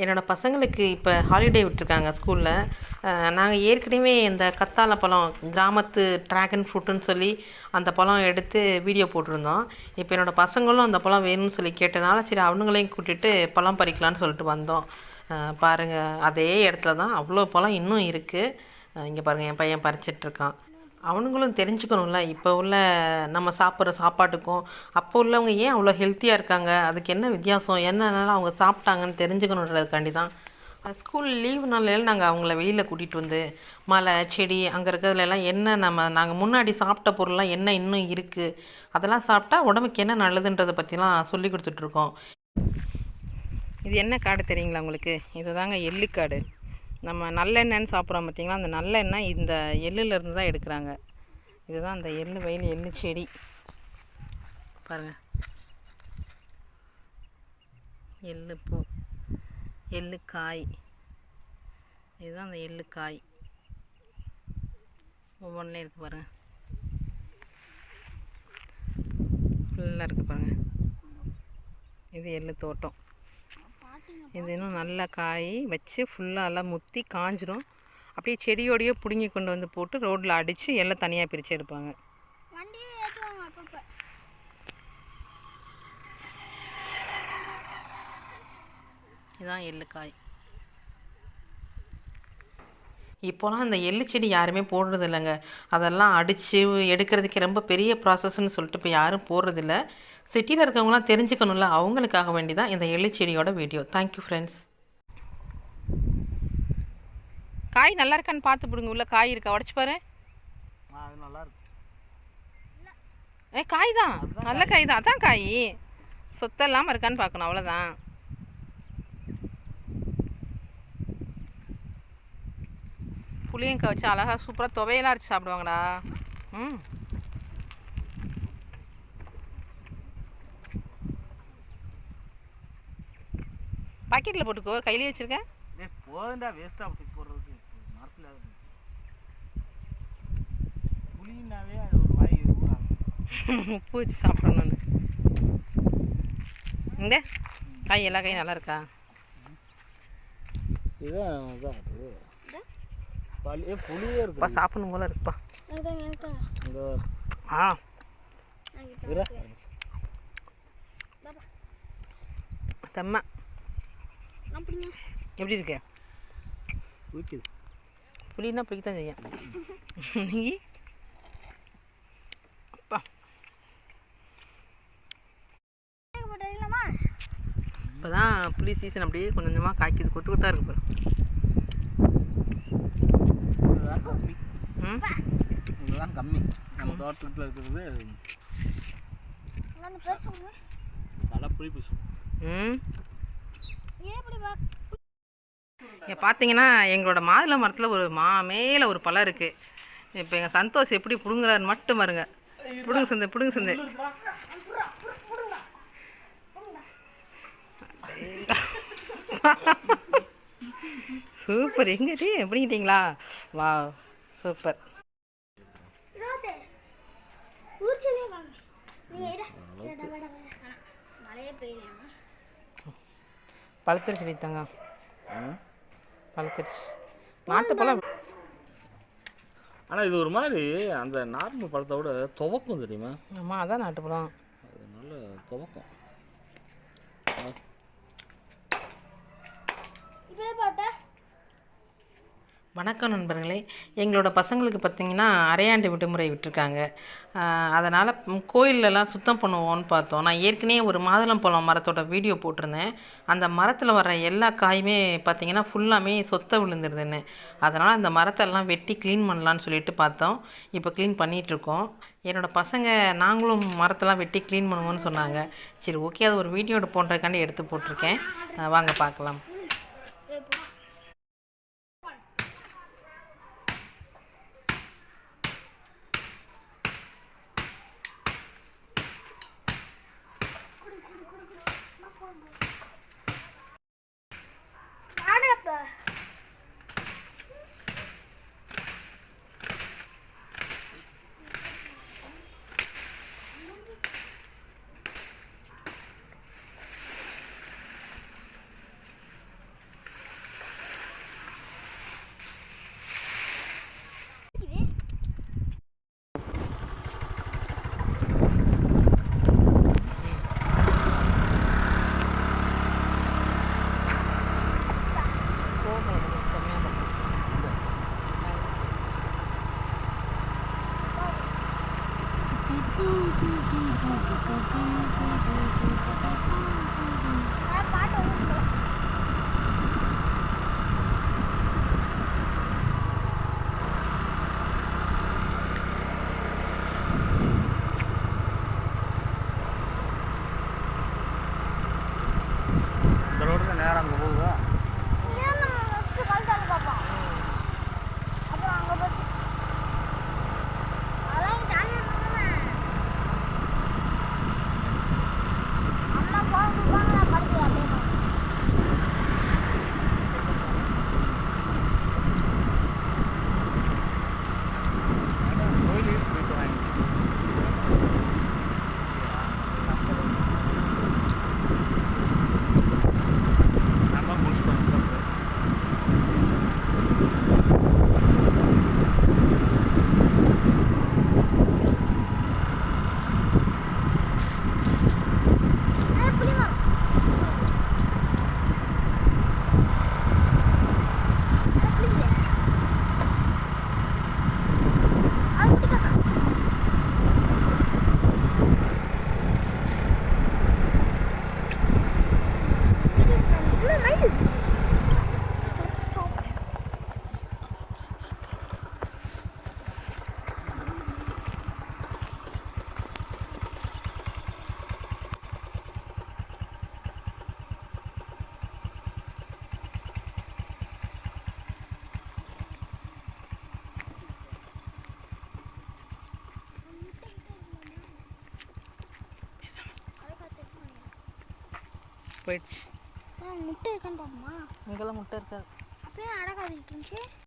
என்னோடய பசங்களுக்கு இப்போ ஹாலிடே விட்டுருக்காங்க ஸ்கூலில். நாங்கள் ஏற்கனவே இந்த கத்தாழை பழம் கிராமத்து ட்ராகன் ஃப்ரூட்டுன்னு சொல்லி அந்த பழம் எடுத்து வீடியோ போட்டிருந்தோம். இப்போ என்னோடய பசங்களும் அந்த பழம் வேணும்னு சொல்லி கேட்டனால சரி அவனுங்களையும் கூட்டிகிட்டு பழம் பறிக்கலான்னு சொல்லிட்டு வந்தோம். பாருங்கள், அதே இடத்துல தான் அவ்வளோ பழம் இன்னும் இருக்குது. இங்கே பாருங்கள், என் பையன் பறிச்சிட்ருக்கான். அவனுங்களும் தெரிஞ்சுக்கணும்ல, இப்போ உள்ள நம்ம சாப்பிட்ற சாப்பாட்டுக்கும் அப்போ உள்ளவங்க ஏன் அவ்வளோ ஹெல்த்தியாக இருக்காங்க, அதுக்கு என்ன வித்தியாசம், என்னென்னலாம் அவங்க சாப்பிட்டாங்கன்னு தெரிஞ்சுக்கணுன்றதுக்காண்டி தான். ஸ்கூல் லீவு நாளில் நாங்கள் அவங்கள வெளியில் கூட்டிகிட்டு வந்து மலை செடி அங்கே இருக்கிறதுலாம் என்ன நாங்கள் முன்னாடி சாப்பிட்ட பொருள்லாம் என்ன இன்னும் இருக்குது, அதெல்லாம் சாப்பிட்டா உடம்புக்கு என்ன நல்லதுன்றதை பற்றிலாம் சொல்லி கொடுத்துட்ருக்கோம். இது என்ன காடு தெரியுங்களா உங்களுக்கு? இது தாங்க எள்ளுக்காடு. நம்ம நல்லெண்ணெய்ன்னு சாப்பிட்றோம் பார்த்திங்களா, அந்த நல்லெண்ணெய் இந்த எள்ளுலேருந்து தான் எடுக்கிறாங்க. இதுதான் அந்த எள்ளு வயல், எள்ளு செடி பாருங்கள், எள்ளு பூ, எள்ளு காய், இதுதான் அந்த எள்ளு காய். ஒவ்வொன்றிலையும் இருக்குது பாருங்கள், ஃபுல்லாக இருக்குது பாருங்கள். இது எள்ளு தோட்டம். இது இன்னும் நல்லா காய் வச்சு ஃபுல்லாக எல்லாம் முற்றி காஞ்சிரும். அப்படியே செடியோடையே பிடுங்கி கொண்டு வந்து போட்டு ரோட்டில் அடித்து எல்லாம் தனியாக பிரித்து எடுப்பாங்க. இதுதான் எள்ளுக்காய். இப்போலாம் அந்த எள்ளு செடி யாருமே போடுறது இல்லைங்க. அதெல்லாம் அடித்து எடுக்கிறதுக்கு ரொம்ப பெரிய ப்ராசஸ்ன்னு சொல்லிட்டு இப்போ யாரும் போடுறதில்ல. சிட்டியில் இருக்கவங்களாம் தெரிஞ்சுக்கணும்ல, அவங்களுக்காக வேண்டி தான் இந்த எள்ளு செடியோட வீடியோ. Thank you friends. காய் நல்லா இருக்கான்னு பார்த்து பிடுங்க. உள்ள காய் இருக்கா, உடச்சி பாரு. நல்லா இருக்கு. காய் தான், நல்ல காய் தான். அதான் காய் சொத்த இல்லாமல் இருக்கான்னு பார்க்கணும், அவ்வளோதான். புளியங்காய் வச்சு அழகாக சூப்பராக துவையெல்லாம் அரைச்சி சாப்பிடுவாங்கடா. பாக்கெட்டில் போட்டுக்கோ, கையிலே வச்சுருக்கேன். போதுண்டா, வேஸ்ட்டாக போட்டு போடுறதுக்கு. மரத்தில் புளினாவே அது ஒரு வாய் இருக்கும். உப்பு வச்சு சாப்பிடணும்னு. இங்கே காய், எல்லா காயும் நல்லா இருக்கா? இதுதான் புளியே இருக்குப்பா, சாப்பிடணும் போல இருக்குப்பா. தம்மா எப்படி இருக்கு? பிடிக்குது. புளின்னா பிடிக்கத்தான் செய்யும். நீ அப்பா இப்போ தான் புளி சீசன் அப்படியே கொஞ்சம் கொஞ்சமாக காய்க்குது. கொத்து கொத்தாக இருக்கு பாரு. இதுதான் கம்மி நம்ம தோட்டத்தில் இருக்கிறது. இங்கே பார்த்தீங்கன்னா எங்களோட மாதுளை மரத்தில் ஒரு மேலே ஒரு பழம் இருக்குது. இப்போ எங்கள் சந்தோஷ் எப்படி பிடுங்குறாரு மட்டும் பாருங்க. பிடுங்க சந்தை, பிடுங்க சந்தை. சூப்பர். எங்கடி எப்படிங்கிட்டீங்களா? வா சூப்பர். பழுத்துருச்சு வைத்தாங்க, பழுத்துருச்சு. நாட்டு பழம். ஆனால் இது ஒரு மாதிரி அந்த நார்மல் பழத்தை விட துவக்கும் தெரியுமா? ஆமாம், அதான் நாட்டு பழம். அது நல்ல துவக்கும். வணக்கம் நண்பர்களே. எங்களோட பசங்களுக்கு பார்த்திங்கன்னா அரையாண்டு விடுமுறை விட்டுருக்காங்க. அதனால் கோயிலெலாம் சுத்தம் பண்ணுவோன்னு பார்த்தோம். நான் ஏற்கனவே ஒரு மாதுளம்பழம் மரத்தோட வீடியோ போட்டிருந்தேன். அந்த மரத்தில் வர எல்லா காயுமே பார்த்திங்கன்னா ஃபுல்லாமே சொத்தை விழுந்துருதுன்னு. அதனால் அந்த மரத்தெல்லாம் வெட்டி க்ளீன் பண்ணலான்னு சொல்லிட்டு பார்த்தோம். இப்போ க்ளீன் பண்ணிகிட்ருக்கோம். என்னோடய பசங்க நாங்களும் மரத்தெல்லாம் வெட்டி க்ளீன் பண்ணுவோன்னு சொன்னாங்க. சரி ஓகே, அது ஒரு வீடியோட போடுறதுக்காண்டி எடுத்து போட்டிருக்கேன். வாங்க பார்க்கலாம். போயிடுச்சு. முட்டை இருக்கான்னு பார்ப்போமா? இங்கெல்லாம் முட்டை இருக்காது. அப்பயே அடை காத்துக்கிட்டு இருந்துச்சு.